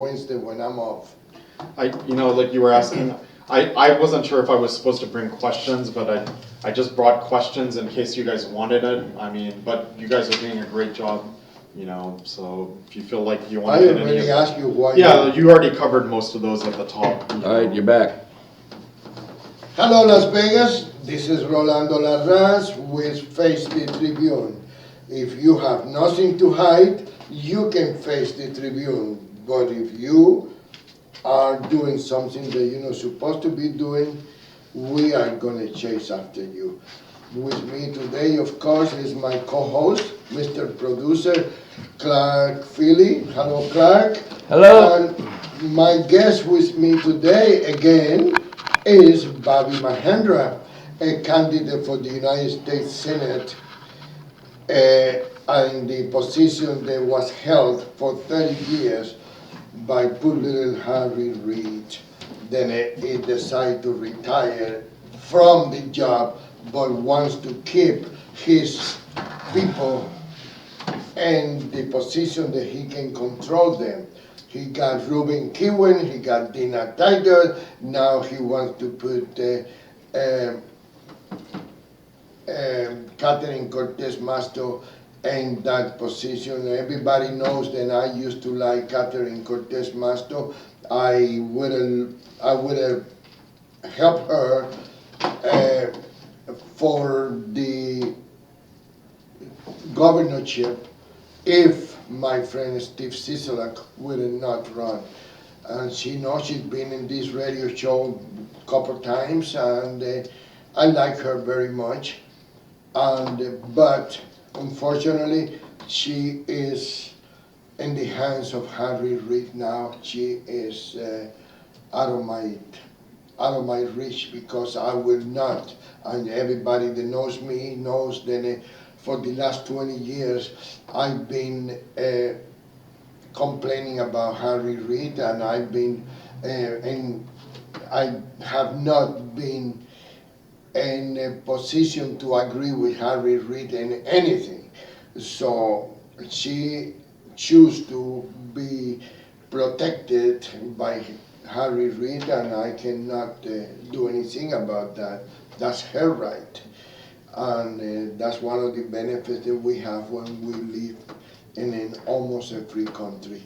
Wednesday when I'm off. Like you were asking, I wasn't sure if I was supposed to bring questions, but I just brought questions in case you guys wanted it. But you guys are doing a great job, so if you feel like you want I to get any already asked you why. Yeah, you already covered most of those at the top. All right, you're back. Hello, Las Vegas. This is Rolando Larraz with Face the Tribune. If you have nothing to hide, you can face the Tribune. But if you are doing something that you're not supposed to be doing, we are going to chase after you. With me today, of course, is my co-host, Mr. Producer, Clark Philly. Hello, Clark. Hello. And my guest with me today, again, is Bobbie Mahendra, a candidate for the United States Senate, and the position that was held for 30 years by poor little Harry Reid. Then he decided to retire from the job, but wants to keep his people in the position that he can control them. He got Ruben Kihuen, he got Dina Tiger, now he wants to put Catherine Cortez Masto in that position. Everybody knows that I used to like Catherine Cortez Masto. I would have helped her for the governorship if my friend Steve Sisolak would have not run. And she knows she's been in this radio show a couple times, and I like her very much. But unfortunately, she is in the hands of Harry Reid now. She is out of my reach, because I will not. And everybody that knows me knows that for the last 20 years, I've been complaining about Harry Reid, and I have not been in a position to agree with Harry Reid in anything. So she chose to be protected by Harry Reid, and I cannot do anything about that. That's her right. And that's one of the benefits that we have when we live in an almost a free country.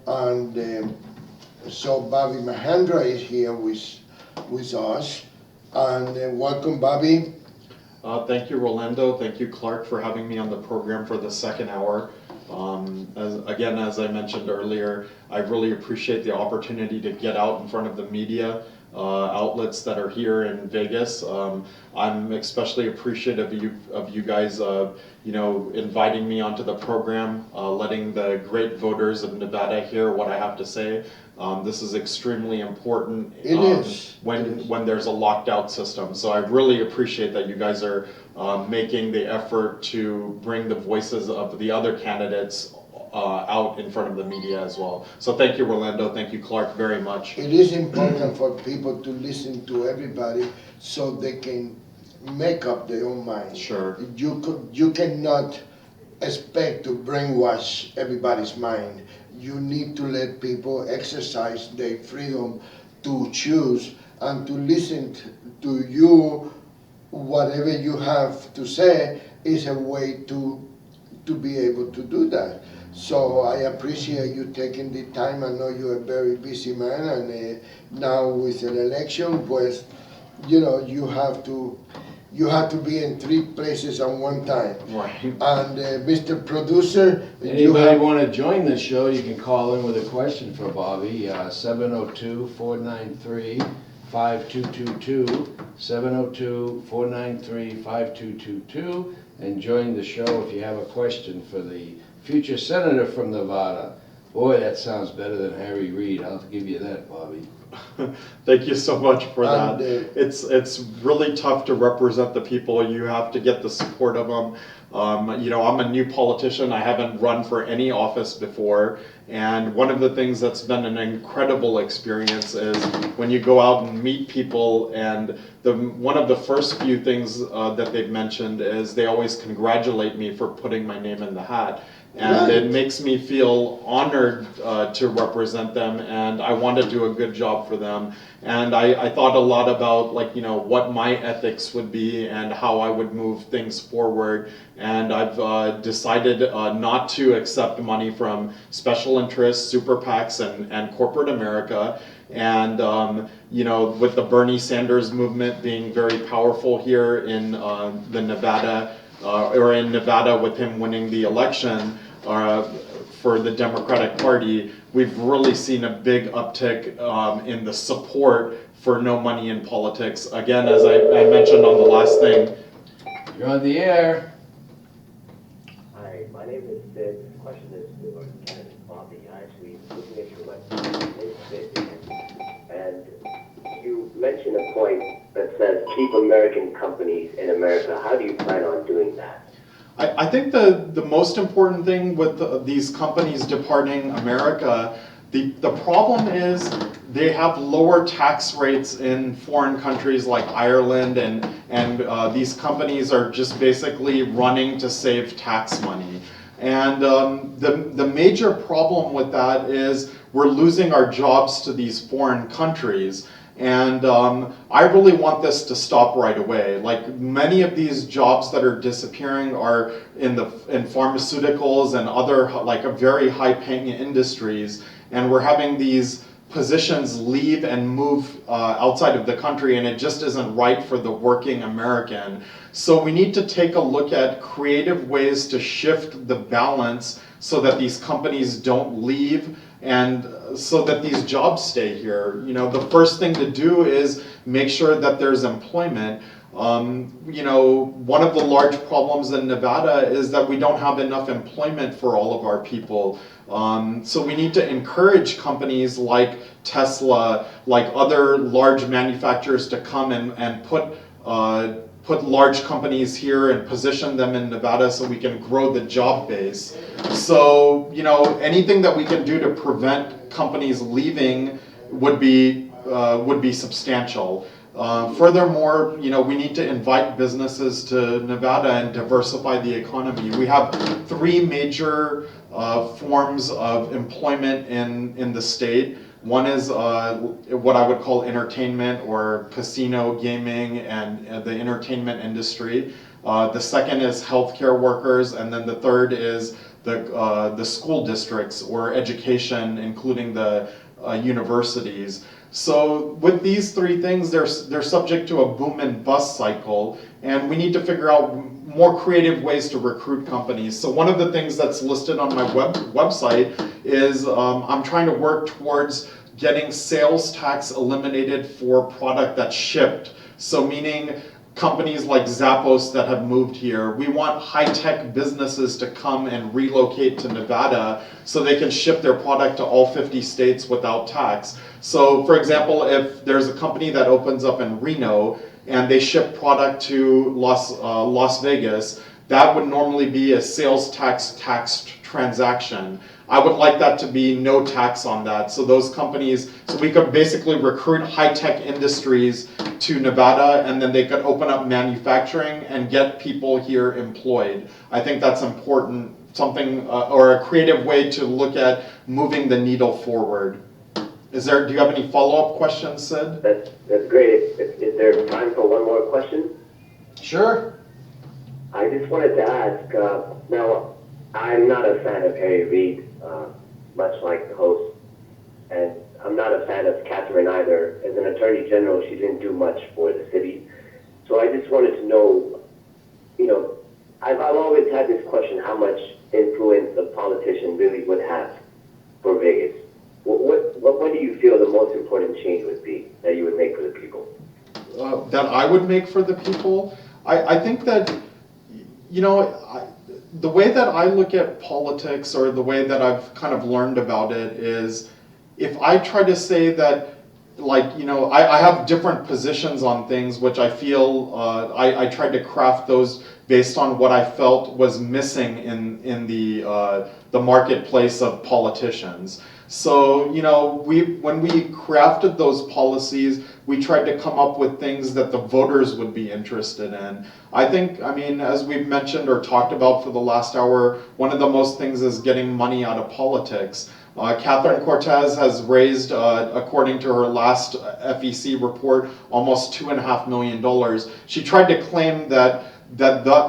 And so Bobbie Mahendra is here with us. And welcome, Bobbie. Thank you, Rolando. Thank you, Clark, for having me on the program for the second hour. As I mentioned earlier, I really appreciate the opportunity to get out in front of the media outlets that are here in Vegas. I'm especially appreciative of you guys, inviting me onto the program, letting the great voters of Nevada hear what I have to say. This is extremely important. It is. When there's a locked out system. So I really appreciate that you guys are making the effort to bring the voices of the other candidates out in front of the media as well. So thank you, Rolando. Thank you, Clark, very much. It is important for people to listen to everybody so they can make up their own mind. Sure. You cannot expect to brainwash everybody's mind. You need to let people exercise their freedom to choose and to listen to you. Whatever you have to say is a way to be able to do that. So I appreciate you taking the time. I know you're a very busy man, and now with an election, pues, you have to be in 3 places at one time. Right. And Mr. Producer, Anybody want to join the show, you can call in with a question for Bobbie, 702-493-5222, 702-493-5222, and join the show if you have a question for the future senator from Nevada. Boy, that sounds better than Harry Reid. I'll give you that, Bobbie. Thank you so much for that. And, It's really tough to represent the people. You have to get the support of them. I'm a new politician. I haven't run for any office before. And one of the things that's been an incredible experience is when you go out and meet people, and one of the first few things that they've mentioned is they always congratulate me for putting my name in the hat. And Right. it makes me feel honored to represent them, and I want to do a good job for them. And I thought a lot about, like, you know, what my ethics would be and how I would move things forward. And I've decided not to accept money from special interests, super PACs, and corporate America. And you know, with the Bernie Sanders movement being very powerful here in the Nevada, or in Nevada with him winning the election for the Democratic Party, we've really seen a big uptick in the support for no money in politics. Again, as I mentioned on the last thing. You're on the air. Hi, my name is Sid. The question is for candidate Bobbie. I actually looking at your website, and you mentioned a point that says keep American companies in America. How do you plan on doing that? I think the most important thing with these companies departing America, the problem is they have lower tax rates in foreign countries like Ireland, and these companies are just basically running to save tax money. And the major problem with that is we're losing our jobs to these foreign countries. And I really want this to stop right away. Like, many of these jobs that are disappearing are in pharmaceuticals and other, like, a very high-paying industries, and we're having these positions leave and move outside of the country, and it just isn't right for the working American. So we need to take a look at creative ways to shift the balance so that these companies don't leave, and so that these jobs stay here. You know, the first thing to do is make sure that there's employment. You know, one of the large problems in Nevada is that we don't have enough employment for all of our people. So we need to encourage companies like Tesla, like other large manufacturers, to come and put large companies here and position them in Nevada so we can grow the job base. So, you know, anything that we can do to prevent companies leaving would be substantial. Furthermore, you know, we need to invite businesses to Nevada and diversify the economy. We have three major forms of employment in the state. One is what I would call entertainment, or casino, gaming, and the entertainment industry. The second is healthcare workers, and then the third is the school districts, or education, including the universities. So with these three things, they're subject to a boom and bust cycle, and we need to figure out more creative ways to recruit companies. So one of the things that's listed on my website is I'm trying to work towards getting sales tax eliminated for product that's shipped. So meaning companies like Zappos that have moved here, we want high-tech businesses to come and relocate to Nevada so they can ship their product to all 50 states without tax. So for example, if there's a company that opens up in Reno and they ship product to Las Vegas, that would normally be a sales taxed transaction. I would like that to be no tax on that. So those companies, so we could basically recruit high-tech industries to Nevada, and then they could open up manufacturing and get people here employed. I think that's important, something, or a creative way to look at moving the needle forward. Do you have any follow-up questions, Sid? That's great. Is there time for one more question? Sure. I just wanted to ask, now, I'm not a fan of Harry Reid, much like the host, and I'm not a fan of Catherine either. As an attorney general, she didn't do much for the city. So I just wanted to know, you know, I've always had this question, how much influence a politician really would have for Vegas. What do you feel the most important change would be that you would make for the people? That I would make for the people? I think that, you know, the way that I look at politics, or the way that I've kind of learned about it, is if I try to say that, like, you know, I have different positions on things, which I feel I tried to craft those based on what I felt was missing in the marketplace of politicians. So, when we crafted those policies, we tried to come up with things that the voters would be interested in. I think, as we've mentioned or talked about for the last hour, one of the most things is getting money out of politics. Catherine Cortez has raised, according to her last FEC report, almost $2.5 million. She tried to claim that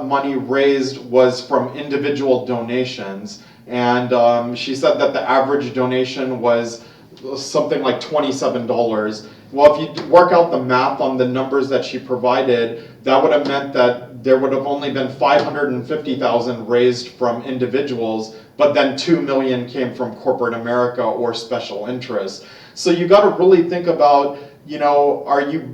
money raised was from individual donations, and she said that the average donation was something like $27. Well, if you work out the math on the numbers that she provided, that would have meant that there would have only been 550,000 raised from individuals, but then 2 million came from corporate America or special interests. So you got to really think about, are you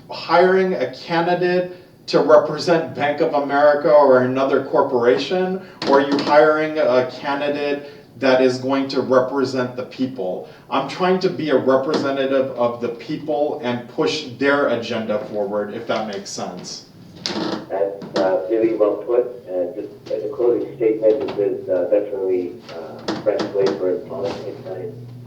hiring a candidate to represent Bank of America or another corporation, or are you hiring a candidate that is going to represent the people? I'm trying to be a representative of the people and push their agenda forward, if that makes sense. That's really well put. And just as a closing statement, this is definitely fresh flavor in politics.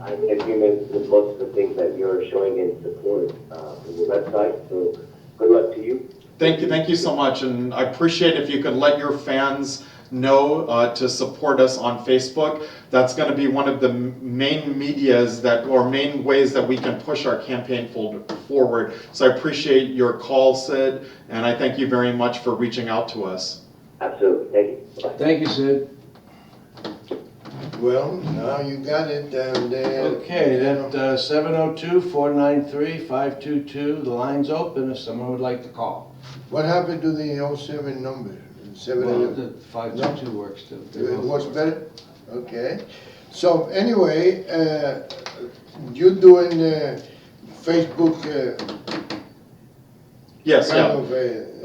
I'm in agreement with most of the things that you're showing in support from the website. So good luck to you. Thank you so much, and I appreciate if you could let your fans know to support us on Facebook. That's going to be one of the main main ways that we can push our campaign forward. So I appreciate your call, Sid, and I thank you very much for reaching out to us. Absolutely. Thank you. Bye. Thank you, Sid. Well, now you got it, and Okay, that 702-493-522, the line's open if someone would like to call. what happened to the 07 number? Well, the 522 works too. It works better? Okay. So anyway, you're doing Facebook Yes, kind yeah.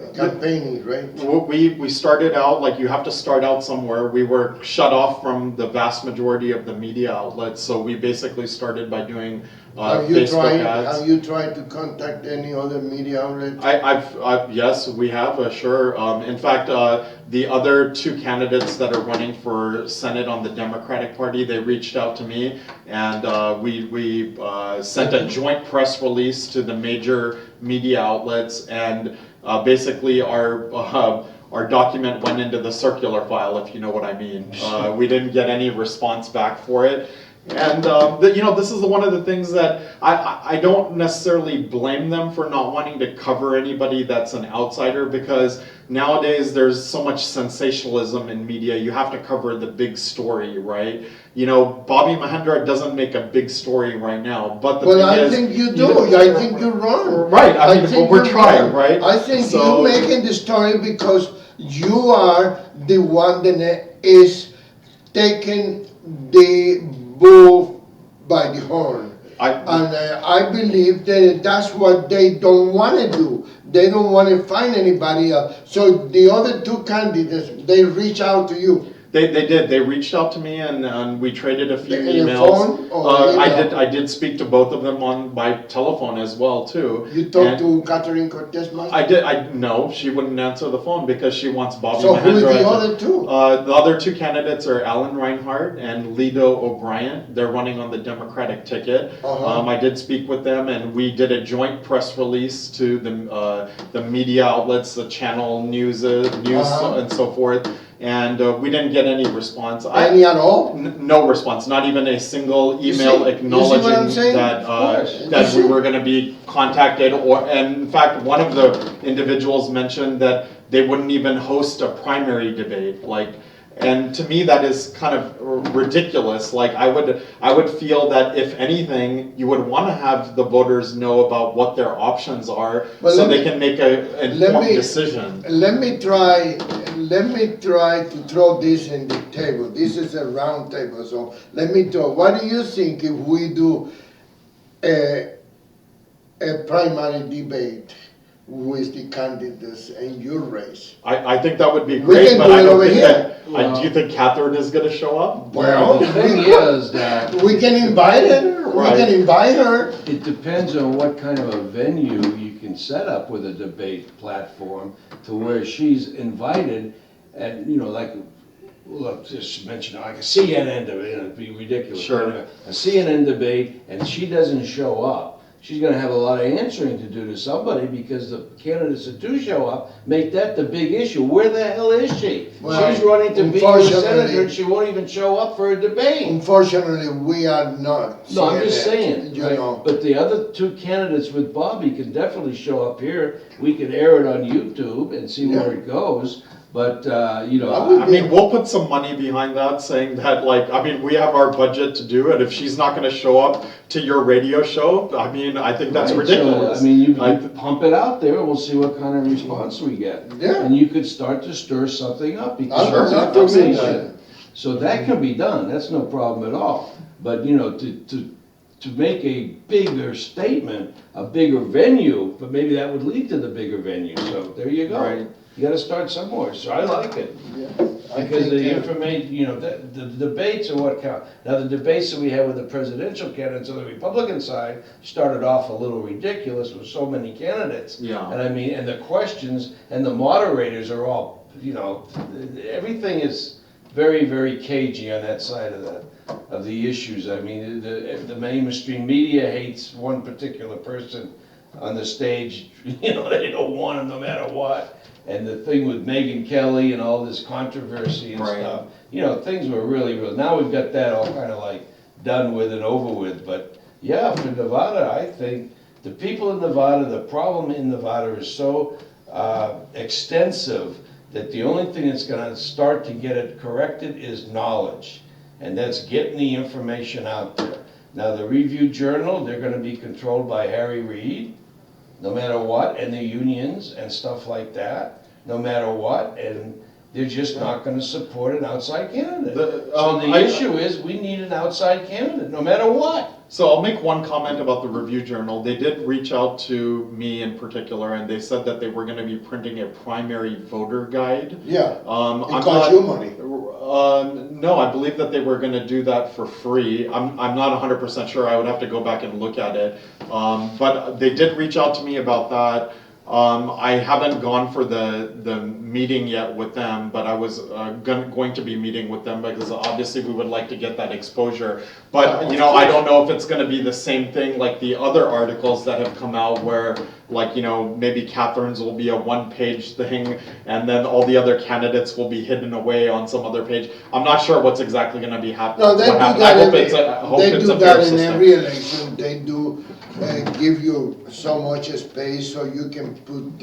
of campaigning, right? We started out, like, you have to start out somewhere. We were shut off from the vast majority of the media outlets, so we basically started by doing Facebook ads. Have you tried to contact any other media outlet? Yes, we have, sure. In fact, the other two candidates that are running for Senate on the Democratic Party, they reached out to me, and we sent a joint press release to the major media outlets, and basically our document went into the circular file, if you know what I mean. We didn't get any response back for it. And this is one of the things that I don't necessarily blame them for not wanting to cover anybody that's an outsider, because nowadays there's so much sensationalism in media. You have to cover the big story, right? Bobbie Mahendra doesn't make a big story right now, but the thing I is, think you do. I think you're wrong. Right. I mean, think we're you're trying, wrong. right? I think So- you're making the story because you are the one that is taking the bull by the horn. I believe that that's what they don't want to do. They don't want to find anybody else. So the other two candidates, they reach out to you. They did. They reached out to me, and we traded a few In the emails. phone or email? I did speak to both of them by telephone as well too. You talked And to Catherine Cortez Master? I did. No, she wouldn't answer the phone because she wants Bobbie So who is Mahendra. the other two? The other two candidates are Alan Reinhardt and Lido O'Brien. They're running on the Democratic ticket. I did speak with them, and we did a joint press release to the media outlets, the channel news and so forth. And we didn't get any response. Any at all? No response. Not even a single email acknowledging that we were going to be contacted. And in fact, one of the individuals mentioned that they wouldn't even host a primary debate. And to me, that is kind of ridiculous. I would feel that if anything, you would want to have the voters know about what their options are, so they can make an informed decision. Let me try to throw this in the table. This is a round table, so let me throw. What do you think if we do a primary debate with the candidates in your race? I think that would be great, can but do I it don't over think here. do you think Catherine is going to show up? Well, the thing is that we can invite her. Right. We can invite her. it depends on what kind of a venue you can set up with a debate platform to where she's invited, and look, just mention like a CNN debate, it'd be ridiculous. Sure. A CNN debate, and she doesn't show up, she's gonna have a lot of answering to do to somebody, because the candidates that do show up make that the big issue. Where the hell is she? Well, She's running to be a unfortunately- senator, and she won't even show up for a debate. Unfortunately, we are not. No, I'm just seeing saying, it, you right? know. But the other two candidates with Bobbie can definitely show up here. We can air it on YouTube and see where it goes, but, you know. I would I mean, we'll put some money behind that, saying that, like, I mean, we have our budget to do it. If she's not gonna show up to your radio show, I mean, I think that's Right, so, ridiculous. I mean, you I- pump it out there, and we'll see what kind of response we get. Yeah. And you could start to stir something up, because I there's would love to see information. that. So that can be done, that's no problem at all. But, you know, to make a bigger statement, a bigger venue, but maybe that would lead to the bigger venue, so there you go. Right. You gotta start somewhere, so I like it. Yeah. Because the information, you know, the debates are what count. Now, the debates that we had with the presidential candidates on the Republican side started off a little ridiculous with so many candidates. Yeah. And I mean, and the questions and the moderators are all, you know, everything is very, very cagey on that side of the issues. I mean, the mainstream media hates one particular person on the stage, you know, they don't want him no matter what. And the thing with Megyn Kelly and all this controversy and Right. stuff, you know, things were really, now we've got that all kind of like done with and over with. But yeah, for Nevada, I think the people in Nevada, the problem in Nevada is so extensive that the only thing that's gonna start to get it corrected is knowledge. And that's getting the information out there. Now, the Review Journal, they're gonna be controlled by Harry Reid, no matter what, and the unions and stuff like that, no matter what, and they're just not gonna support an outside candidate. So the issue is, we need an outside candidate, no matter what. So I'll make one comment about the Review Journal. They did reach out to me in particular, and they said that they were gonna be printing a primary voter guide. Yeah, I'm it costs you money. No, I believe that they were gonna do that for free. I'm not 100% sure, I would have to go back and look at it. But they did reach out to me about that. I haven't gone for the meeting yet with them, but I was going to be meeting with them, because obviously we would like to get that exposure. But, you know, I don't know if it's gonna be the same thing like the other articles that have come out where, like, you know, maybe Catherine's will be a one-page thing, and then all the other candidates will be hidden away on some other page. I'm not sure what's exactly gonna be happening. No, they do I that hope in, it's a, I hope they it's do a fair that in system. every election. They do give you so much space so you can put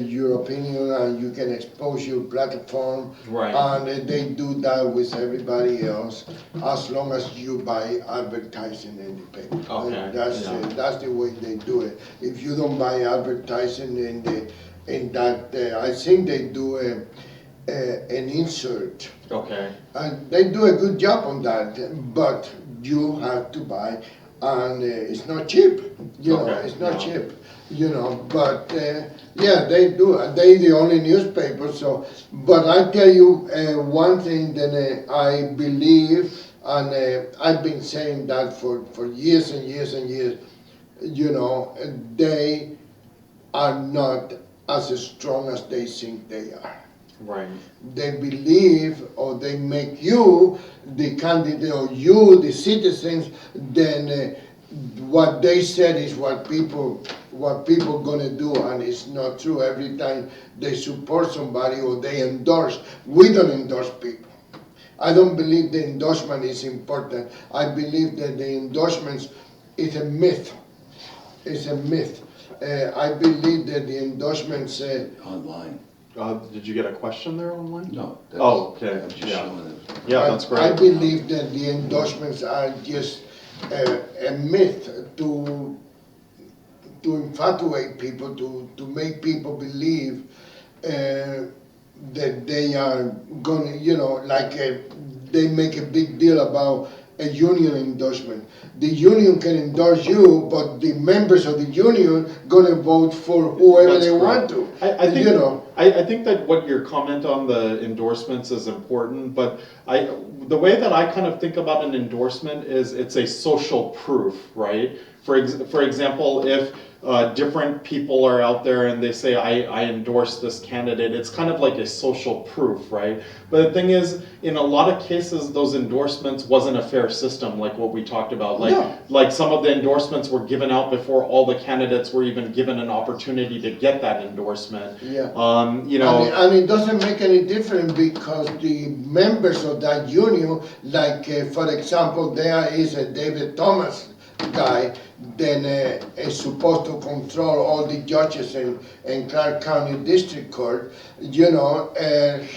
your opinion and you can expose your platform. Right. And they do that with everybody else, as long as you buy advertising in the paper. Okay, That's the way they do it. If you don't buy advertising in that, I think they do an insert. Okay, And they do a good job on that, but you have to buy, and it's not cheap, you know, Okay, it's not no. cheap, you know, but, yeah, they do, they the only newspaper, so, but I tell you, one thing that I believe, and I've been saying that for years and years and years, you know, they are not as strong as they think they are. right. They believe, or they make you the candidate, or you the citizens, then what they said is what people gonna do, and it's not true. Every time they support somebody or they endorse, we don't endorse people. I don't believe the endorsement is important. I believe that the endorsements is a myth. It's a myth. I believe that the endorsements. Online. Did you get a question there online? No. Oh, okay, I'm just yeah. showing it. Yeah, that's great. I believe that the endorsements are just a myth to infatuate people, to make people believe that they are gonna, you know, like they make a big deal about a union endorsement. The union can endorse you, but the members of the union gonna vote for whoever That's they correct. want to. I think, you know. I think that what your comment on the endorsements is important, but the way that I kind of think about an endorsement is it's a social proof, right? For example, if different people are out there and they say, I endorse this candidate, it's kind of like a social proof, right? But the thing is, in a lot of cases, those endorsements wasn't a fair system, like what we talked about. Like some of the endorsements were given out before all the candidates were even given an opportunity to get that endorsement. Yeah. You know, and it doesn't make any difference because the members of that union, like for example, there is a David Thomas guy, then is supposed to control all the judges in Clark County District Court. You know,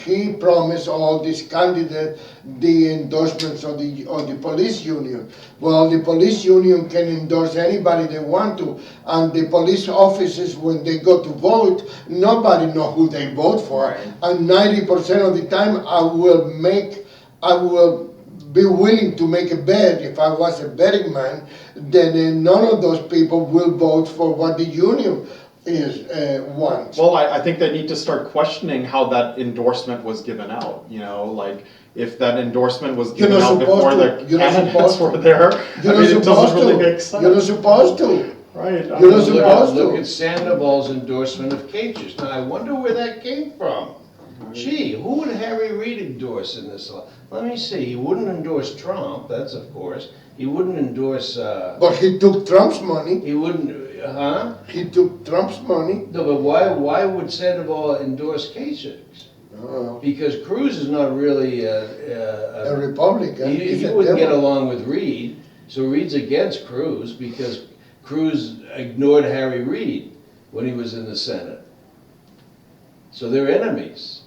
he promised all these candidates the endorsements of the police union. Well, the police union can endorse anybody they want to, and the police officers, when they go to vote, nobody knows who they vote for. Right. And 90% of the time, I will be willing to make a bet. If I was a betting man, then none of those people will vote for what the union wants. well, I think they need to start questioning how that endorsement was given out. You know, like if that endorsement was given not out before supposed the to. You're not candidates supposed to. were there, You're I mean, not it doesn't really supposed make to. sense. You're not supposed to. Right. You're not supposed Look to. at Sandoval's endorsement of cages. Now, I wonder where that came from. Gee, who would Harry Reid endorse in this? Let me see. He wouldn't endorse Trump, that's of course. He wouldn't endorse, But he took Trump's money. he wouldn't, huh? He took Trump's money. No, but why would Sandoval endorse Kasich? Because Cruz is not really A Republican. He's he a wouldn't get Democrat. along with Reid, so Reid's against Cruz because Cruz ignored Harry Reid when he was in the Senate. So they're enemies.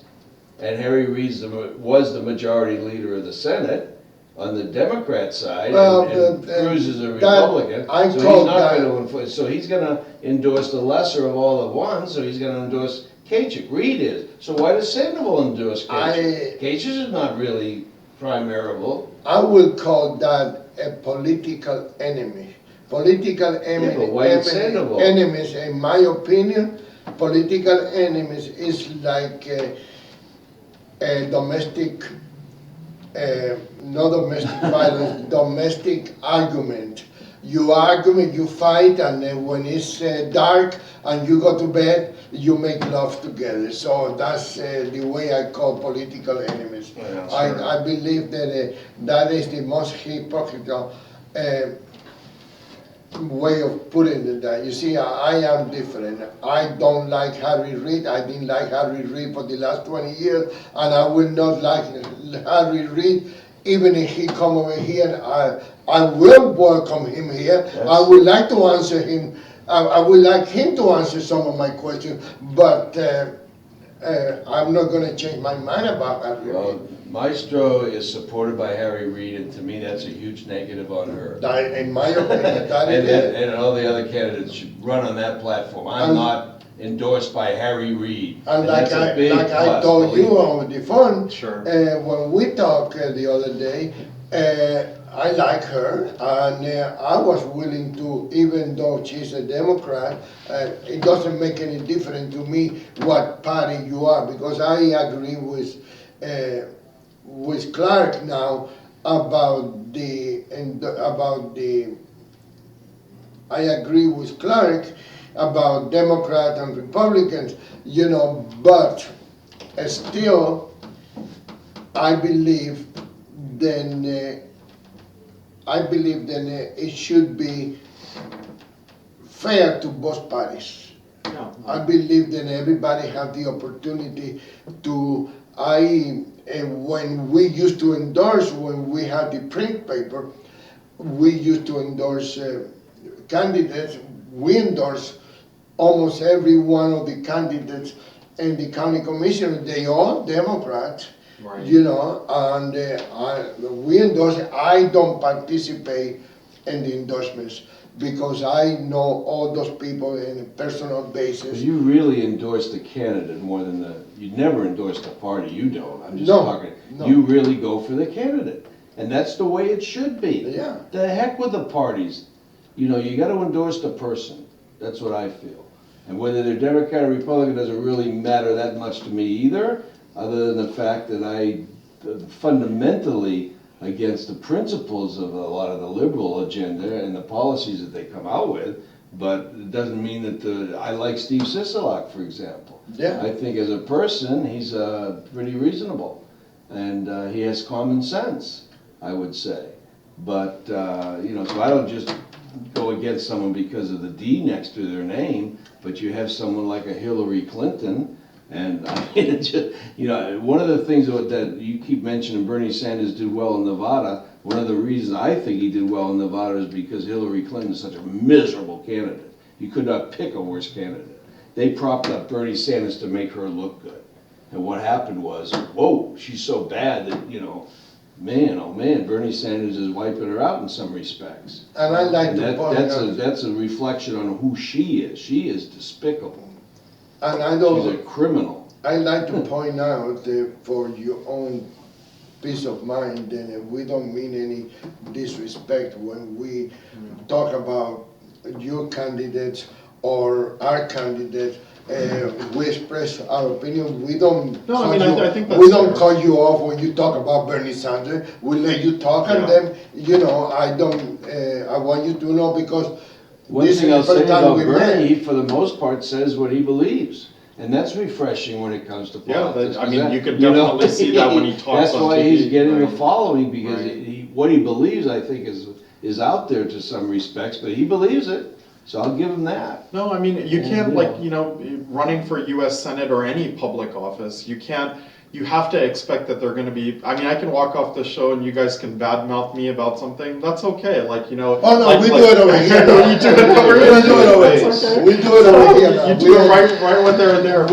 And Harry Reid was the majority leader of the Senate on the Democrat side, and Cruz is a Republican. I So he's call not that- going to enforce. So he's going to endorse the lesser of all the ones. So he's going to endorse Kasich. Reid is. So why does Sandoval endorse Kasich? Kasich is not really primarable. I will call that a political enemy. Political but why did Sandoval? enemies, in my opinion, political enemies is like a domestic, not domestic violence, domestic argument. You argue, you fight, and then when it's dark and you go to bed, you make love together. So that's the way I call political enemies. Yeah, sure. I believe that that is the most hypocritical way of putting it. That you see, I am different. I don't like Harry Reid. I didn't like Harry Reid for the last 20 years, and I will not like Harry Reid even if he come over here. I will welcome him here. Yes. I would like to answer him. I would like him to answer some of my questions, but I'm not going to change my mind about Harry Reid. Well, Maestro is supported by Harry Reid, and to me, that's a huge negative on her. That, in my opinion, that it is. And all the other candidates should run on that platform. I'm And- not endorsed by Harry Reid. And that's a big like I plus, told believe you me. on the phone, Sure. when we talked the other day, I like her, and I was willing to, even though she's a Democrat, it doesn't make any difference to me what party you are, because I agree with Clark now about the. I agree with Clark about Democrats and Republicans, you know, but still, I believe then it should be fair to both parties. Yeah. I believe that everybody have the opportunity to. When we used to endorse, when we had the print paper, we used to endorse candidates. We endorse almost every one of the candidates in the county commission. They all Democrats, Right. you know, and we endorse. I don't participate in the endorsements because I know all those people in a personal But basis. you really endorse the candidate more than you never endorse the party, you don't. I'm just No, talking, no. you really go for the candidate. And that's the way it should be. Yeah. The heck with the parties. You know, you gotta endorse the person. That's what I feel. And whether they're Democrat or Republican doesn't really matter that much to me either, other than the fact that I fundamentally against the principles of a lot of the liberal agenda and the policies that they come out with, but it doesn't mean that I like Steve Sisolak, for example. Yeah. I think as a person, he's pretty reasonable, and he has common sense, I would say. But, so I don't just go against someone because of the D next to their name, but you have someone like a Hillary Clinton, and I mean, it's just, one of the things that you keep mentioning, Bernie Sanders did well in Nevada. One of the reasons I think he did well in Nevada is because Hillary Clinton is such a miserable candidate. You could not pick a worse candidate. They propped up Bernie Sanders to make her look good. And what happened was, whoa, she's so bad that, man, oh man, Bernie Sanders is wiping her out in some respects. And I like to point out, that's a reflection on who she is. She is despicable. and I She's don't, a criminal. I like to point out for your own peace of mind, and we don't mean any disrespect when we talk about your candidates or our candidate. We express our opinion. We don't. No, cut I mean, you, I think that's we don't fair. cut you off when you talk about Bernie Sanders. We let you talk, and Yeah. then I don't. I want you to know because One this thing is I'll the first say time about we Bernie, met. he for the most part says what he believes. And that's refreshing when it comes to Yeah, politics. I mean, you could definitely see that when he talks That's on why TV, he's getting a right. following, because Right. what he believes, I think, is out there to some respects, but he believes it, so I'll give him that. No, I mean, you can't, Yeah. running for US Senate or any public office, you have to expect that they're gonna be, I mean, I can walk off the show and you guys can badmouth me about something, that's okay, Oh no, we do it over here. You do it over here? We do it over here. That's okay. We do it over here. now. You do it right when they're there.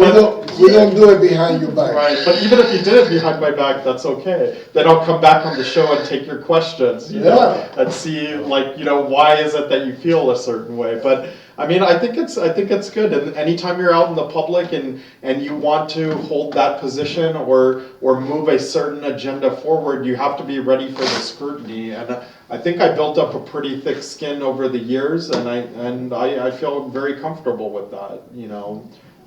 We don't do it behind your back. Right, but even if you did it behind my back, that's okay. Then I'll come back on the show and take your questions, Yeah. and see, why is it that you feel a certain way? But I mean, I think it's good. And anytime you're out in the public and you want to hold that position or move a certain agenda forward, you have to be ready for the scrutiny. And I think I built up a pretty thick skin over the years, and I feel very comfortable with that.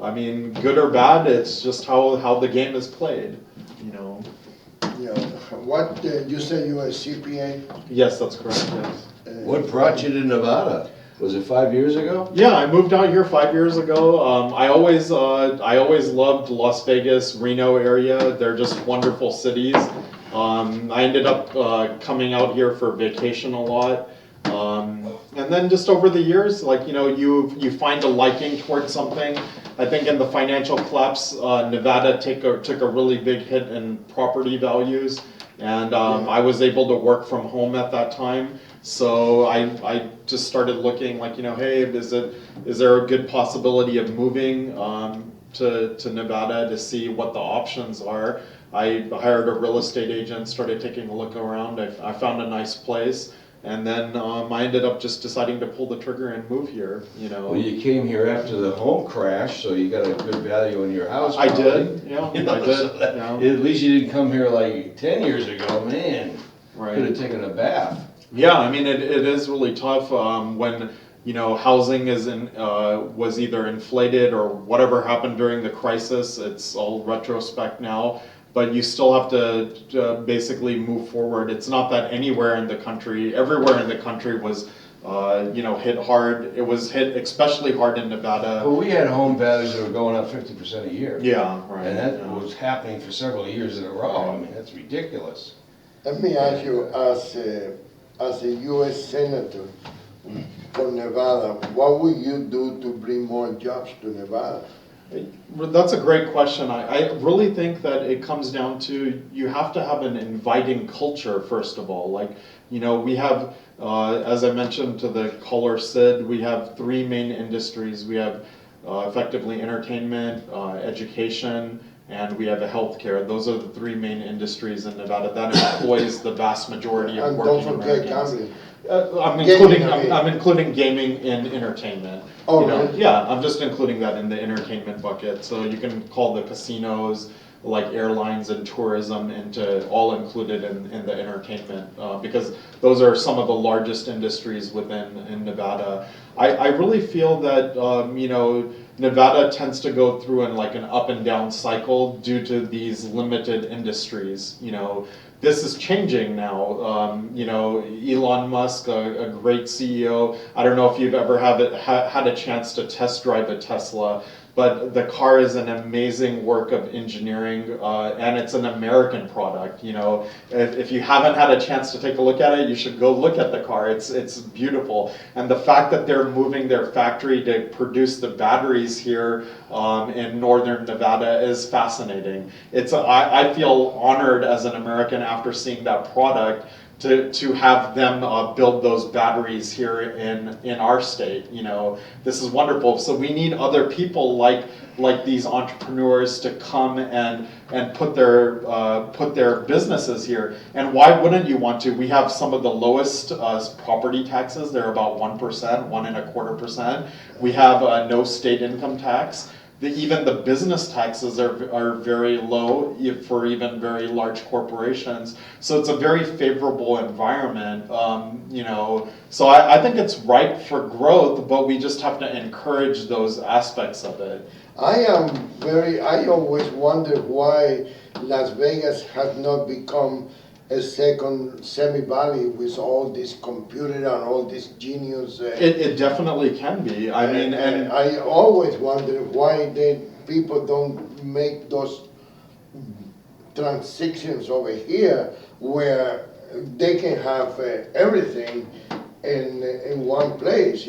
I mean, good or bad, it's just how the game is played. Yeah. What you say you are a CPA? Yes, that's correct. Yes. What brought you to Nevada? Was it 5 years ago? Yeah, I moved out here 5 years ago. I always loved Las Vegas, Reno area. They're just wonderful cities. I ended up coming out here for vacation a lot. And then just over the years, you find a liking towards something. I think in the financial collapse, Nevada took a really big hit in property values, and I was able to work from home at that time. So I just started looking hey, is there a good possibility of moving to Nevada to see what the options are? I hired a real estate agent, started taking a look around. I found a nice place. And then I ended up just deciding to pull the trigger and move here, Well, you came here after the home crash, so you got a good value in your house. I probably. did, yeah, I did. So that- Yeah. At least you didn't come here like 10 years ago, man. Right. Could have taken a bath. Yeah, I mean, it is really tough when, housing was either inflated or whatever happened during the crisis. It's all retrospect now. But you still have to basically move forward. It's not that everywhere in the country was, hit hard. It was hit especially hard in Nevada. Well, we had home values that were going up 50% a year. Yeah, right. And that yeah. was happening for several years in a row. I mean, that's ridiculous. Let me ask you, as a U.S. Senator for Nevada, what would you do to bring more jobs to Nevada? That's a great question. I really think that it comes down to you have to have an inviting culture, first of all. We have, as I mentioned to the caller Sid, we have three main industries. We have effectively entertainment, education, and we have a healthcare. Those are the three main industries in Nevada that employs the vast majority of And working don't forget Americans. gambling. I'm including gaming in entertainment. Oh, really? Yeah, I'm just including that in the entertainment bucket. So you can call the casinos, like airlines and tourism into all included in the entertainment, because those are some of the largest industries in Nevada. I really feel that, Nevada tends to go through an up and down cycle due to these limited industries. This is changing now. Elon Musk, a great CEO. I don't know if you've ever had a chance to test drive a Tesla, but the car is an amazing work of engineering, and it's an American product. If you haven't had a chance to take a look at it, you should go look at the car. It's beautiful, and the fact that they're moving their factory to produce the batteries here in northern Nevada is fascinating. I feel honored as an American after seeing that product to have them build those batteries here in our state. This is wonderful. So we need other people like these entrepreneurs to come and put their businesses here. And why wouldn't you want to? We have some of the lowest property taxes. They're about 1%, 1.25%. We have no state income tax. Even the business taxes are very low for even very large corporations. So it's a very favorable environment, So I think it's ripe for growth, but we just have to encourage those aspects of it. I always wonder why Las Vegas has not become a second semi-valley with all this computer and all this genius. It definitely can be. I mean, and I always wonder why people don't make those transactions over here where they can have everything in one place,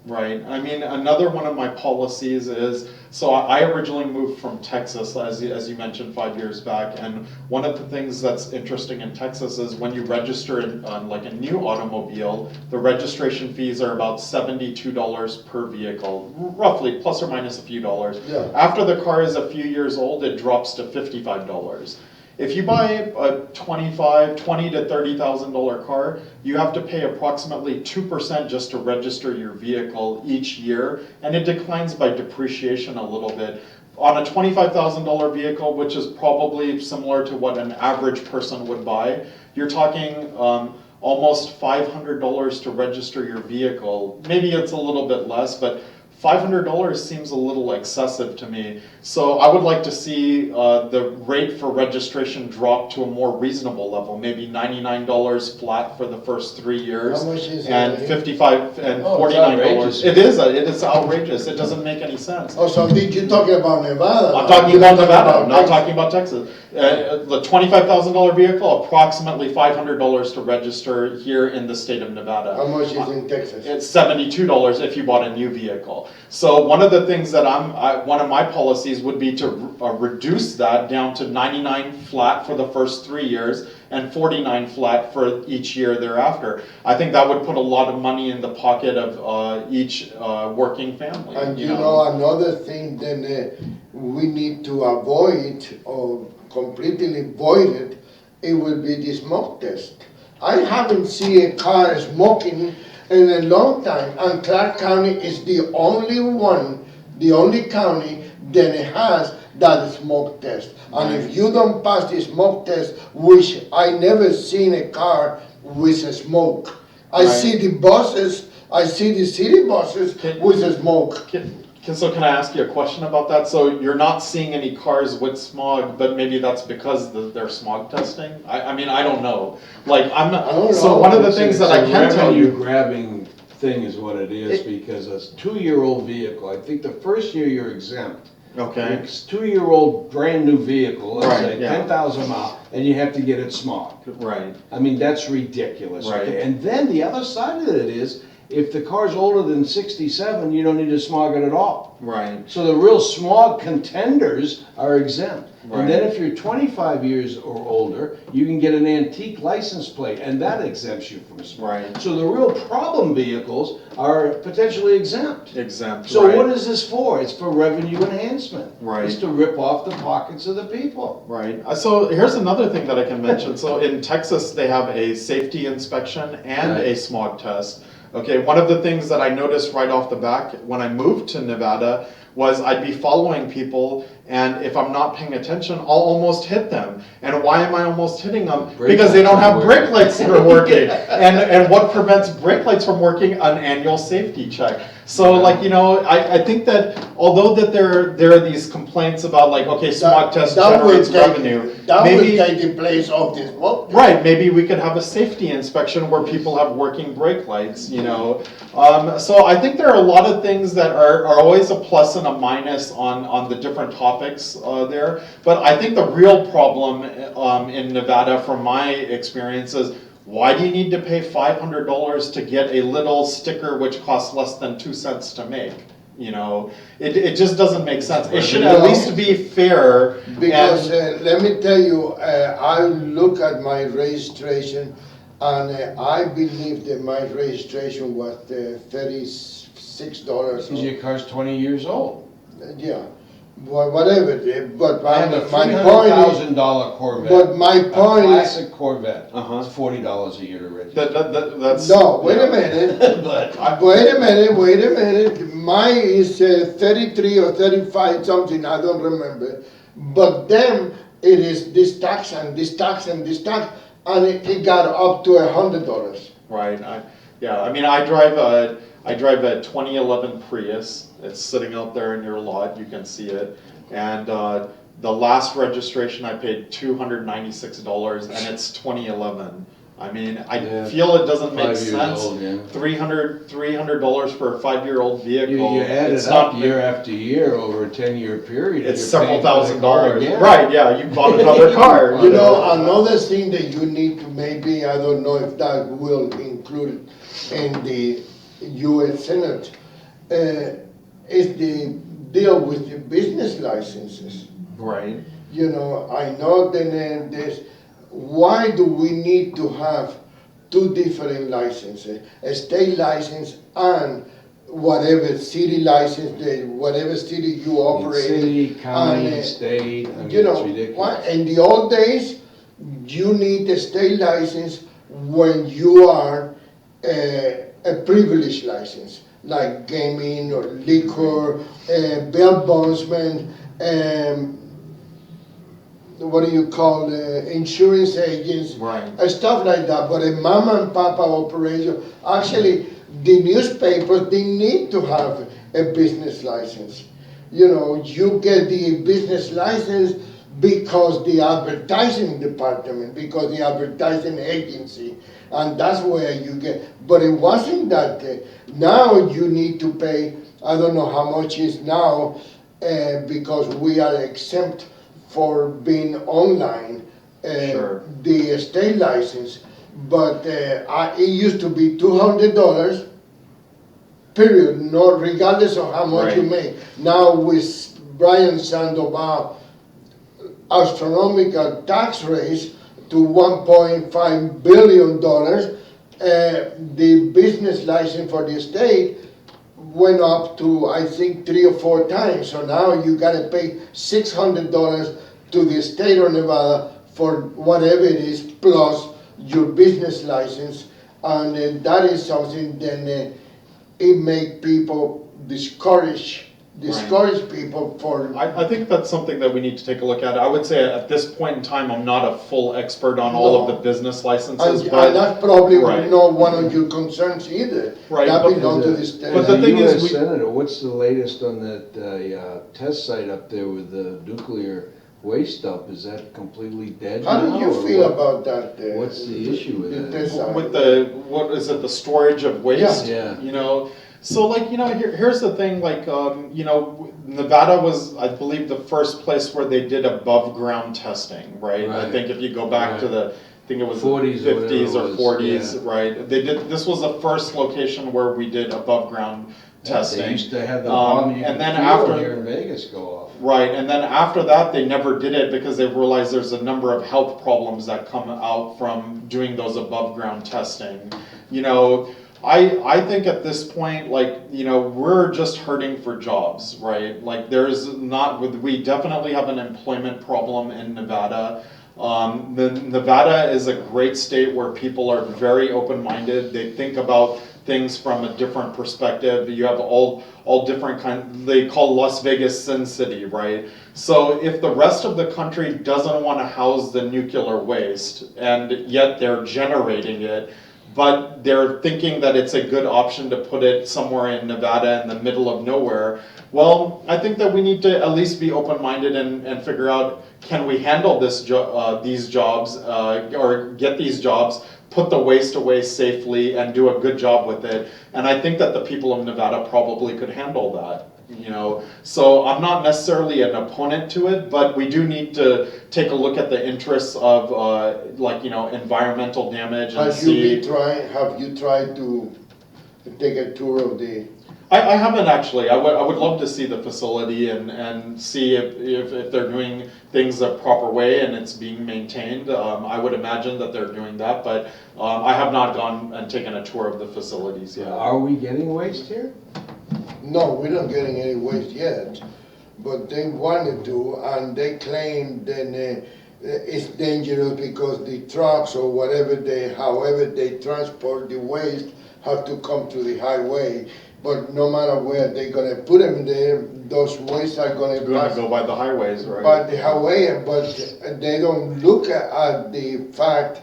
Right. I mean, another one of my policies is, so I originally moved from Texas, as you mentioned, 5 years back, and one of the things that's interesting in Texas is when you register on a new automobile, the registration fees are about $72 per vehicle, roughly, plus or minus a few dollars. Yeah. After the car is a few years old, it drops to $55. If you buy a $20,000 to $30,000 car, you have to pay approximately 2% just to register your vehicle each year, and it declines by depreciation a little bit. On a $25,000 vehicle, which is probably similar to what an average person would buy, you're talking almost $500 to register your vehicle. Maybe it's a little bit less, but $500 seems a little excessive to me. So I would like to see the rate for registration drop to a more reasonable level, maybe $99 flat for the first 3 years. How much is it? And $55 and $49. Outrageous. It is outrageous. It doesn't make any sense. Oh, so you're talking about Nevada? I'm talking about Nevada, I'm not talking about Texas. The $25,000 vehicle, approximately $500 to register here in the state of Nevada. How much is in Texas? It's $72 if you bought a new vehicle. So one of the things that one of my policies would be to reduce that down to 99 flat for the first 3 years and 49 flat for each year thereafter. I think that would put a lot of money in the pocket of each working family. And another thing then we need to avoid or completely avoid it will be the smoke test. I haven't seen a car smoking in a long time, and Clark County is the only county that has that smoke test. And if you don't pass the smoke test, which I never seen a car with a smoke. I see the buses, I see the city buses with a smoke. So can I ask you a question about that? So you're not seeing any cars with smog, but maybe that's because they're smog testing? I mean, I don't know. I'm not. I don't know. So one of the things that I can tell you. Grabbing thing is what it is, because a 2-year-old vehicle, I think the first year you're exempt. Okay. It's 2-year-old brand new vehicle, let's say, yeah. 10,000 miles, and you have to get it smogged. Right. I mean, that's ridiculous. Right. Okay? And then the other side of it is, if the car's older than 67, you don't need to smog it at all. Right. So the real smog contenders are exempt. Right. And then if you're 25 years or older, you can get an antique license plate, and that exempts you from smog. Right. So the real problem vehicles are potentially exempt. Exempt. So right. what is this for? It's for revenue enhancement. Right. It's to rip off the pockets of the people. Right. So here's another thing that I can mention. So in Texas, they have a safety inspection and a smog test. Okay, one of the things that I noticed right off the bat when I moved to Nevada was I'd be following people and if I'm not paying attention, I'll almost hit them. And why am I almost hitting them? Brake Because they don't lights have aren't brake lights that are working. And what prevents brake lights from working? An annual safety check. So like, you know, I think that although that there are these complaints about like, okay, smog test generates revenue. That maybe, will take the place of this smoke test. right, maybe we could have a safety inspection where people have working brake lights, you know. So I think there are a lot of things that are always a plus and a minus on the different topics there. But I think the real problem in Nevada, from my experience, is why do you need to pay $500 to get a little sticker which costs less than 2 cents to make? You know, it just doesn't make sense. It should at least be fair. Because let me tell you, I look at my registration, and I believe that my registration was $36. Because your car's 20 years old. Yeah, whatever. But I have a my point is, $300,000 Corvette. but my A point is, classic Corvette. Uh-huh. It's $40 a year to register. That's no, wait a minute. But Wait a minute. Mine is 33 or 35 something, I don't remember. But then it is this tax and this tax and this tax, and it got up to $100. right. I mean, I drive a 2011 Prius. It's sitting out there in your lot. You can see it. And the last registration I paid $296, and it's 2011. I mean, I feel it doesn't make 5 years sense. old, yeah. $300 for a 5-year-old vehicle. You add It's it up not year after year over a 10-year period. It's you're several paying for the car $1,000s. again. Right, yeah, you bought another car. You know, another thing that you need to maybe, I don't know if that will include in the US Senate, is the deal with the business licenses. Right. You know, I know that there's, why do we need to have two different licenses, a state license and whatever city license, whatever city you operate in? City, county, and, state, I mean, you know, it's ridiculous. why, in the old days, you need a state license when you are a privileged license, like gaming or liquor, bail bondsman, what do you call insurance agents, Right. Stuff like that. But a mama and papa operation, actually, the newspapers, they need to have a business license. You know, you get the business license because the advertising department, because the advertising agency, and that's where you get. But it wasn't that. Now you need to pay. I don't know how much is now, because we are exempt for being online, Sure. the state license, but it used to be $200, period, no, regardless of how much you Right. make. Now with Brian Sandoval, astronomical tax raise to $1.5 billion, the business license for the state went up to, I think, 3 or 4 times. So now you gotta pay $600 to the state of Nevada for whatever it is, plus your business license. And that is something that it make people discourage people for. I think that's something that we need to take a look at. I would say at this point in time, I'm not a full expert on all of the business licenses, And but that's probably right. not one of your concerns either. Right, That but- belongs to the state. But the thing is, US Senator, what's the latest on that test site up there with the nuclear waste dump? Is that completely dead How now? do you or feel what? about that? What's the issue with that? test site? with what is it, the storage of waste? Yeah. You know, so like, you know, here's the thing, like, you know, Nevada was, I believe, the first place where they did above ground testing, right? I Right. think if you go back to Right. the, I think it was 40s the or whatever 50s it or was, 40s, yeah. right? They did, this was the first location where we did above ground testing. They used to have the Um, bomb you and could then feel after- here in Vegas go off. Right, and then after that, they never did it because they realized there's a number of health problems that come out from doing those above ground testing. You know, I think at this point, like, you know, we're just hurting for jobs, right? Like, there's not, we definitely have an employment problem in Nevada. Nevada is a great state where people are very open-minded. They think about things from a different perspective. You have all different kind. They call Las Vegas Sin City, right? So if the rest of the country doesn't want to house the nuclear waste, and yet they're generating it, but they're thinking that it's a good option to put it somewhere in Nevada in the middle of nowhere, well, I think that we need to at least be open-minded and figure out, can we handle these jobs, or get these jobs, put the waste away safely and do a good job with it. And I think that the people of Nevada probably could handle that. So I'm not necessarily an opponent to it, but we do need to take a look at the interests of environmental damage and Have you tried to take a tour of the? I haven't actually. I would love to see the facility and see if they're doing things the proper way and it's being maintained. I would imagine that they're doing that, but I have not gone and taken a tour of the facilities yet. Are we getting waste here? No, we're not getting any waste yet, but they wanted to, and they claim then it's dangerous because the trucks or however they transport the waste have to come to the highway. But no matter where they're gonna put them there, those wastes are gonna go by the highways, right? By the highway, but they don't look at the fact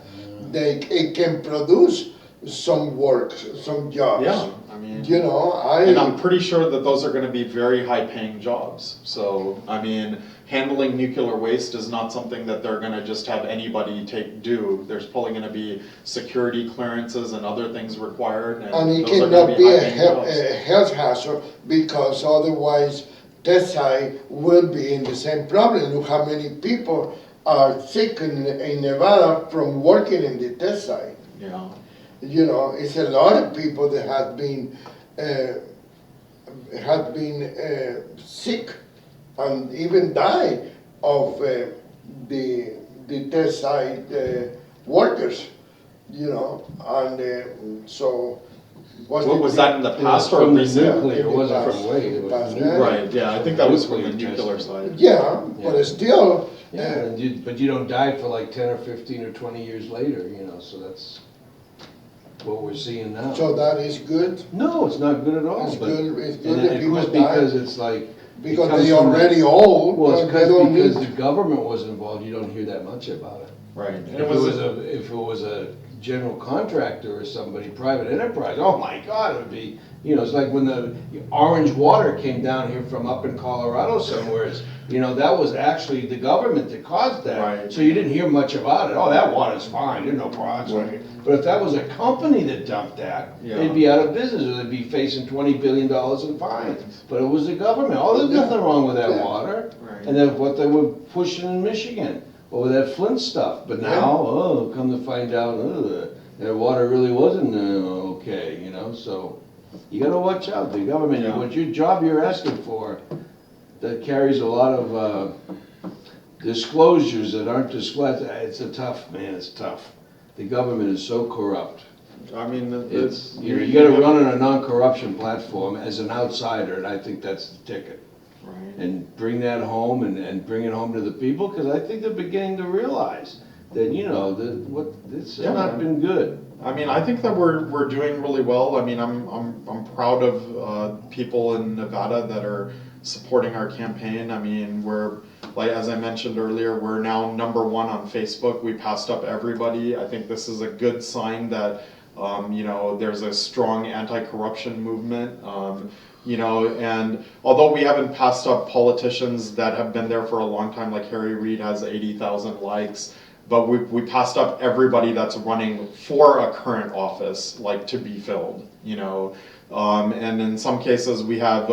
that it can produce some work, some jobs. Yeah, I mean, and I'm pretty sure that those are going to be very high-paying jobs. So, I mean, handling nuclear waste is not something that they're going to just have anybody do. There's probably going to be security clearances and other things required, and it those cannot be a health hazard, because otherwise test site will be in the same problem. Look how many people are sick in Nevada from working in the test site. Yeah. It's a lot of people that have been sick and even died of the test site workers, and so. What was that in the past or from the recent? nuclear? It wasn't from waste. It was nuclear. Right. Yeah, I think that was from the nuclear side. Yeah, but it's still. Yeah, but you don't die for like 10 or 15 or 20 years later, so that's what we're seeing now. So that is good. No, it's not good at all. It's good. It's And good that of people course, die because it's like. because they're already old. Well, it's they don't because need. the government was involved, you don't hear that much about it. Right. If it was a general contractor or somebody, private enterprise, oh my God, it would be, it's like when the orange water came down here from up in Colorado somewhere, that was actually the government that caused that. Right. So you didn't hear much about it. Oh, that water's fine, there's no problems. Right. But if that was a company that dumped that, Yeah. they'd be out of business, or they'd be facing $20 billion in fines. But it was the government. Oh, there's nothing wrong with that water. Right. And then what they were pushing in Michigan, over that Flint stuff. But now, come to find out, that water really wasn't okay, so you gotta watch out. The government, Yeah. what your job you're asking for, that carries a lot of disclosures that aren't disclosed. It's it's tough. The government is so corrupt. I mean, It's, you gotta run on a non-corruption platform as an outsider, and I think that's the ticket. Right. And bring that home and bring it home to the people, because I think they're beginning to realize that, this has not been good. I mean, I think that we're doing really well. I mean, I'm proud of people in Nevada that are supporting our campaign. I mean, we're, like, as I mentioned earlier, we're now #1 on Facebook. We passed up everybody. I think this is a good sign that there's a strong anti-corruption movement. And although we haven't passed up politicians that have been there for a long time, like Harry Reid has 80,000 likes, but we passed up everybody that's running for a current office, like, to be filled, and in some cases we have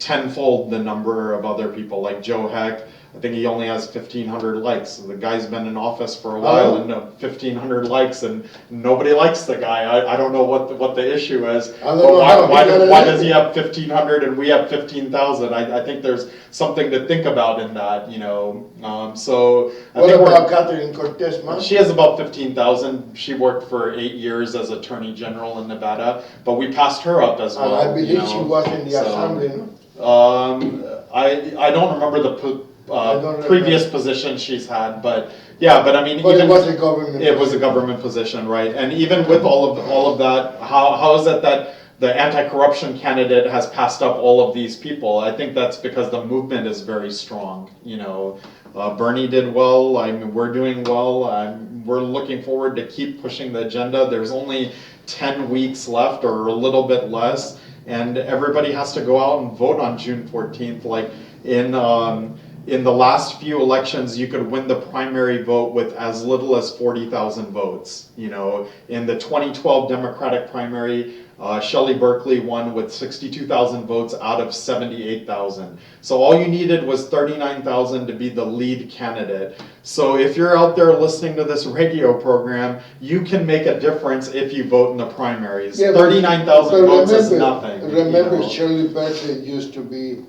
tenfold the number of other people, like Joe Heck. I think he only has 1,500 likes. The guy's been in office for a while and 1,500 likes, and nobody likes the guy. I don't know what the issue is. Why does he have 1,500 and we have 15,000? I think there's something to think about in that, So I What think about Catherine Cortez, man? she has about 15,000. She worked for 8 years as Attorney General in Nevada, but we passed her up as well. And I believe she was in the assembly. No? I don't remember the don't previous remember. positions she's had, but yeah, but I mean, But even it was a government. it was a government position, right? And even with all of that, how is it that the anti-corruption candidate has passed up all of these people? I think that's because the movement is very strong. You know, Bernie did well. I mean, we're doing well. We're looking forward to keep pushing the agenda. There's only 10 weeks left, or a little bit less, and everybody has to go out and vote on June 14th. Like in the last few elections, you could win the primary vote with as little as 40,000 votes. You know, in the 2012 Democratic primary, Shelley Berkeley won with 62,000 votes out of 78,000. So all you needed was 39,000 to be the lead candidate. So if you're out there listening to this radio program, you can make a difference if you vote in the primaries. Yeah, 39,000 votes is nothing. Remember, you know? Shirley Berkeley used to be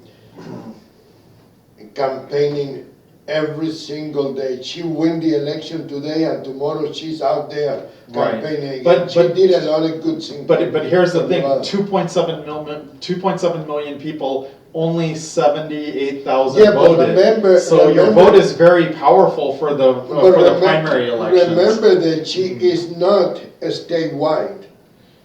campaigning every single day. She win the election today, and tomorrow she's out there campaigning again. But she did a lot of good things. But here's the thing: Well, 2.7 million people, only 78,000 Yeah, but voted. So your vote is very powerful for the primary elections. Remember that she is not statewide.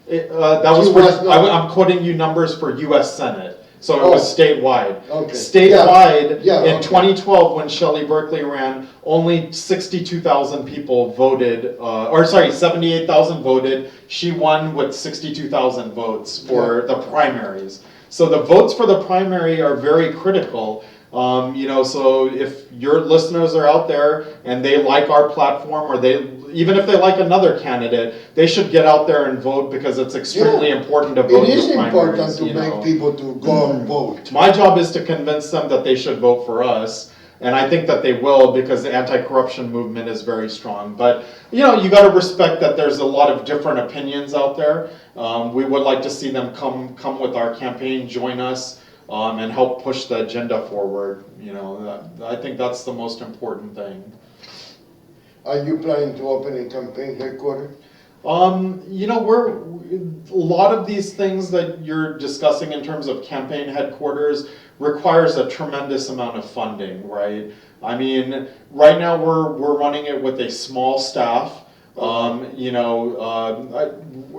That was She for, was not. I'm quoting you numbers for U.S. Senate. So it was statewide. Okay. Statewide, Yeah, in okay. 2012, when Shelley Berkeley ran, only 62,000 people voted, 78,000 voted. She won with 62,000 votes for the primaries. So the votes for the primary are very critical. You know, so if your listeners are out there and they like our platform, or even if they like another candidate, they should get out there and vote, because it's extremely important to vote It in is the primaries. important to make people to go and vote. My job is to convince them that they should vote for us, and I think that they will, because the anti-corruption movement is very strong. But you know, you got to respect that there's a lot of different opinions out there. We would like to see them come with our campaign, join us, and help push the agenda forward. You know, I think that's the most important thing. Are you planning to open a campaign headquarters? You know, a lot of these things that you're discussing in terms of campaign headquarters requires a tremendous amount of funding, right? I mean, right now we're running it with a small staff. You know,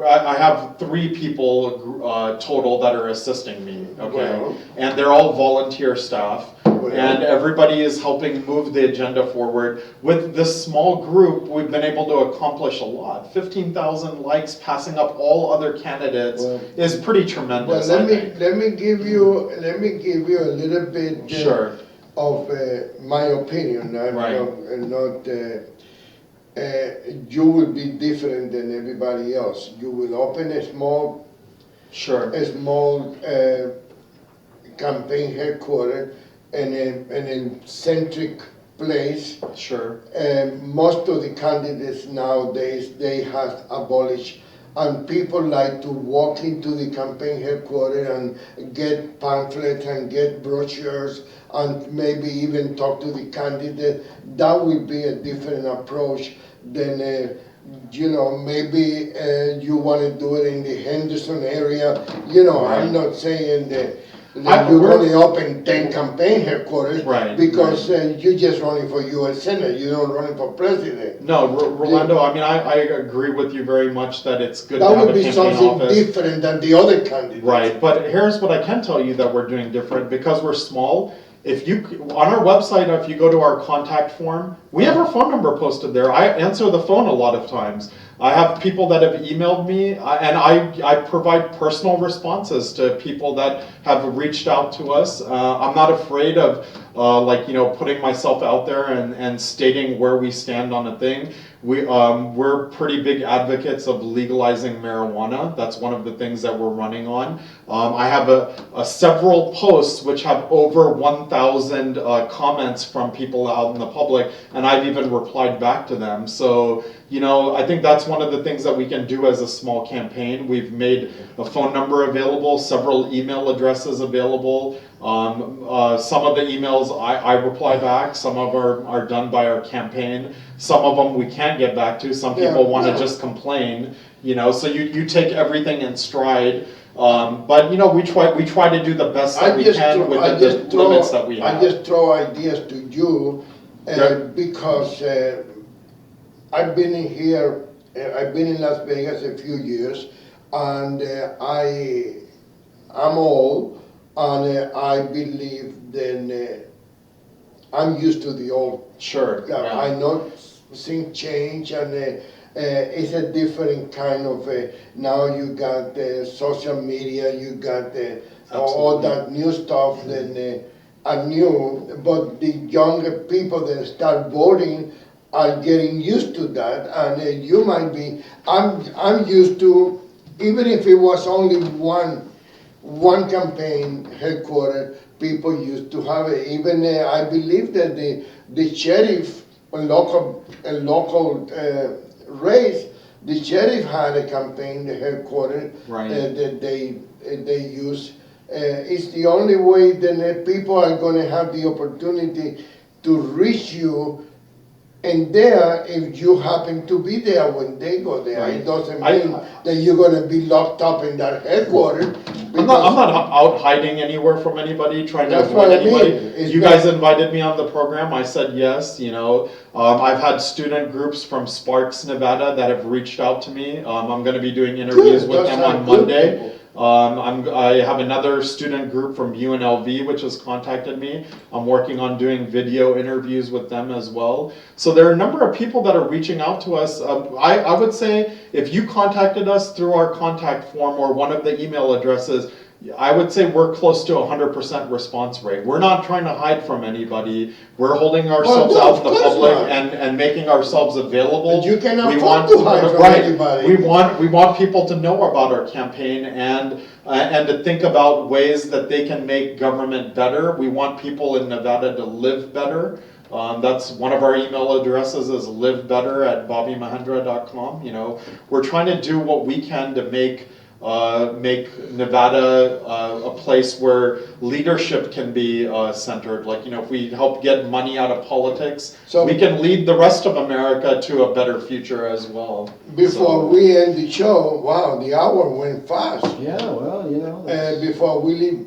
I have 3 people total that are assisting me, okay? Wow. And they're all volunteer staff. And everybody is helping move the agenda forward. With this small group, we've been able to accomplish a lot. 15,000 likes, passing up all other candidates is pretty tremendous. Well, let me give you a little bit Sure. of my opinion. Right. You will be different than everybody else. You will open a small campaign headquarters in a centric place. Sure. Most of the candidates nowadays, they have abolished, and people like to walk into the campaign headquarters and get pamphlets and get brochures and maybe even talk to the candidate. That will be a different approach than you know, maybe you want to do it in the Henderson area. You know, Right. I'm not saying that you're only open 10 campaign headquarters, Right, because you're just running for U.S. Senate, you don't run for president. No, Rolando, I mean, I agree with you very much that it's good to That have would a be campaign something office. different than the other candidates. Right, but here's what I can tell you that we're doing different, because we're small. On our website, if you go to our contact form, we have our phone number posted there. I answer the phone a lot of times. I have people that have emailed me, and I provide personal responses to people that have reached out to us. I'm not afraid of putting myself out there and stating where we stand on a thing. We're pretty big advocates of legalizing marijuana. That's one of the things that we're running on. I have several posts which have over 1,000 comments from people out in the public, and I've even replied back to them. So, you know, I think that's one of the things that we can do as a small campaign. We've made a phone number available, several email addresses available. Some of the emails I reply back, some of are done by our campaign. Some of them we can't get back to. Some people want to just complain, you know, so you take everything in stride. But you know, we try to do the best that we can within the limits that we have. I just throw ideas to you Yeah. because I've been in here, I've been in Las Vegas a few years, and I'm old, and I believe then I'm used to the old. Sure. Yeah. I know things change, and it's a different kind of. Now you got social media, you got all that new stuff. Then are new, but the younger people that start voting are getting used to that, and you might be. I'm used to, even if it was only one campaign headquarters, people used to have it. Even I believe that the sheriff, a local race, the sheriff had a campaign, the headquarters, Right. that they use. It's the only way that people are going to have the opportunity to reach you. And there, if you happen to be there when they go there, Right. it doesn't mean that you're going to be locked up in that headquarters. I'm not out hiding anywhere from anybody, trying to That's avoid what I mean. anybody. It's You not- guys invited me on the program, I said yes, you know. I've had student groups from Sparks, Nevada that have reached out to me. I'm gonna be doing interviews Good, with those them are on good Monday. people. I have another student group from UNLV which has contacted me. I'm working on doing video interviews with them as well. So there are a number of people that are reaching out to us. I would say if you contacted us through our contact form or one of the email addresses, I would say we're close to 100% response rate. We're not trying to hide from anybody. We're holding ourselves no, out of in the course public not. and making ourselves available. But you cannot We afford to hide from right. anybody. We want people to know about our campaign and to think about ways that they can make government better. We want people in Nevada to live better. That's one of our email addresses is livebetter@bobbiemahendra.com. You know, we're trying to do what we can to make Nevada a place where leadership can be centered. Like, you know, if we help get money out of politics, So- we can lead the rest of America to a better future as well. Before So- we end the show, wow, the hour went fast. Yeah, well, you know. that's- Before we leave,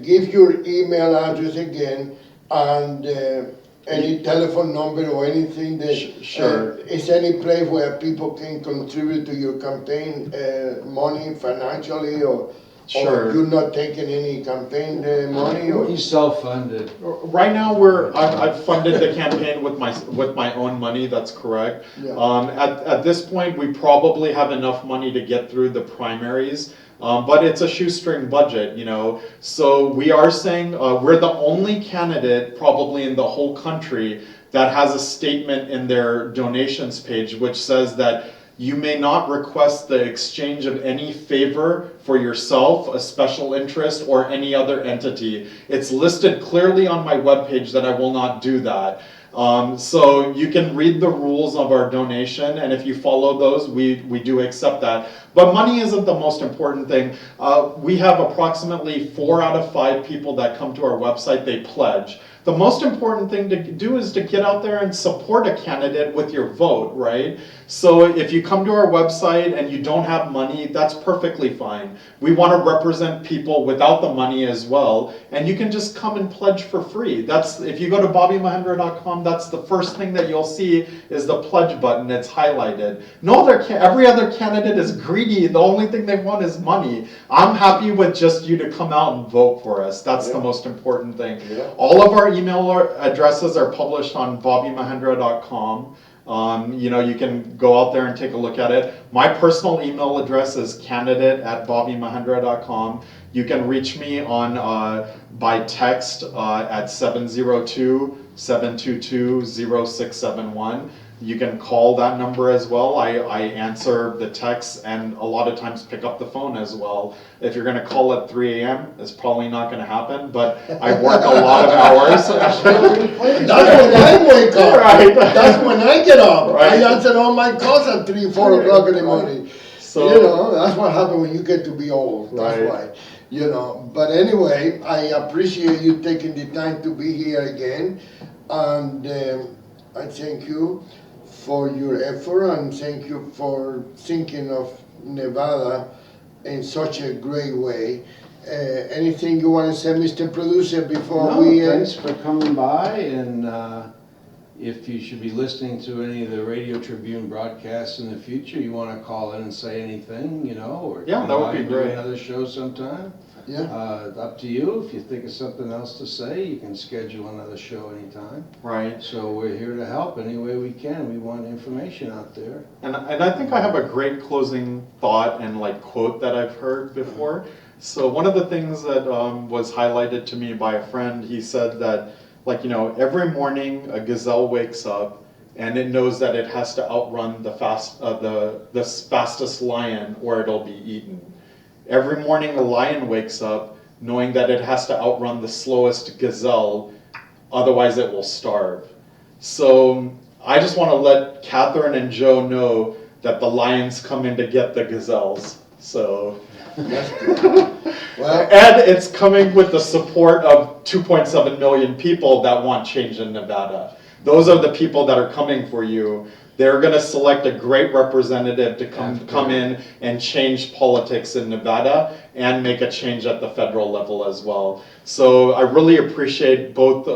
give your email address again and any telephone number or anything that. Sure. Is any place where people can contribute to your campaign money financially or Sure. you're not taking any campaign money or? He's self-funded. Right now, I've funded the campaign with my own money. That's correct. Yeah. At this point, we probably have enough money to get through the primaries. But it's a shoestring budget, you know. So we are saying we're the only candidate probably in the whole country that has a statement in their donations page which says that you may not request the exchange of any favor for yourself, a special interest, or any other entity. It's listed clearly on my webpage that I will not do that. So you can read the rules of our donation, and if you follow those, we do accept that. But money isn't the most important thing. We have approximately 4 out of 5 people that come to our website, they pledge. The most important thing to do is to get out there and support a candidate with your vote, right? So if you come to our website and you don't have money, that's perfectly fine. We want to represent people without the money as well, and you can just come and pledge for free. That's, if you go to bobbiemahendra.com, that's the first thing that you'll see is the pledge button. It's highlighted. Every other candidate is greedy. The only thing they want is money. I'm happy with just you to come out and vote for us. That's the most important thing. Yeah. All of our email addresses are published on bobbiemahendra.com. You know, you can go out there and take a look at it. My personal email address is candidate@bobbiemahendra.com. You can reach me on by text at 702-722-0671. You can call that number as well. I answer the texts and a lot of times pick up the phone as well. If you're gonna call at 3 a.m., it's probably not gonna happen, but I work a lot of hours. That's when I wake up. Right. That's when I get up. Right. I answer all my calls at 3, 4 o'clock in the morning. So- you know, that's what happens when you get to be old. That's Right. why. You know, but anyway, I appreciate you taking the time to be here again, and I thank you for your effort and thank you for thinking of Nevada in such a great way. Anything you want to say, Mr. Producer, before No, we thanks for coming by, and if you should be listening to any of the Radio Tribune broadcasts in the future, you want to call in and say anything, you know, or Yeah, come that would by be and do great. another show sometime. Yeah. Up to you. If you think of something else to say, you can schedule another show anytime. Right. So we're here to help any way we can. We want information out there. And I think I have a great closing thought and like quote that I've heard before. So one of the things that was highlighted to me by a friend, he said that, like, you know, every morning a gazelle wakes up and it knows that it has to outrun the fastest lion or it'll be eaten. Every morning a lion wakes up knowing that it has to outrun the slowest gazelle, otherwise it will starve. So I just want to let Catherine and Joe know that the lion's coming to get the gazelles. So, Well, and it's coming with the support of 2.7 million people that want change in Nevada. Those are the people that are coming for you. They're going to select a great representative to come in and change politics in Nevada and make a change at the federal level as well. So I really appreciate both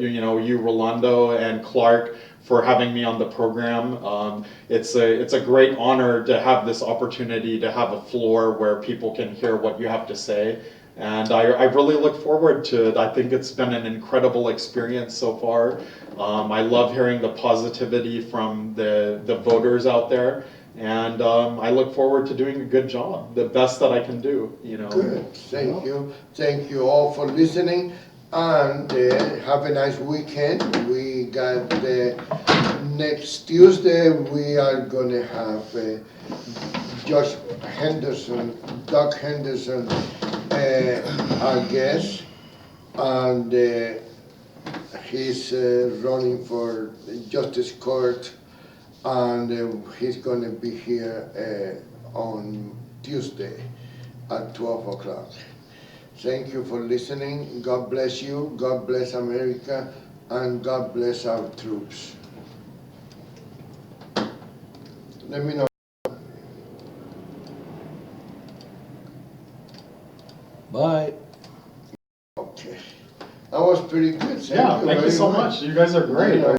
you Rolando and Clark for having me on the program. It's a great honor to have this opportunity to have a floor where people can hear what you have to say. And I really look forward to it. I think it's been an incredible experience so far. I love hearing the positivity from the voters out there. And I look forward to doing a good job, the best that I can do, you know. good. Thank you. Thank you all for listening. And have a nice weekend. We got next Tuesday, we are going to have Doug Henderson, our guest. And he's running for Justice Court. And he's going to be here on Tuesday at 12 o'clock. Thank you for listening. God bless you. God bless America. And God bless our troops. Let me know. Bye. Okay. That was pretty good. Yeah, thank you very so much. much. You guys are great.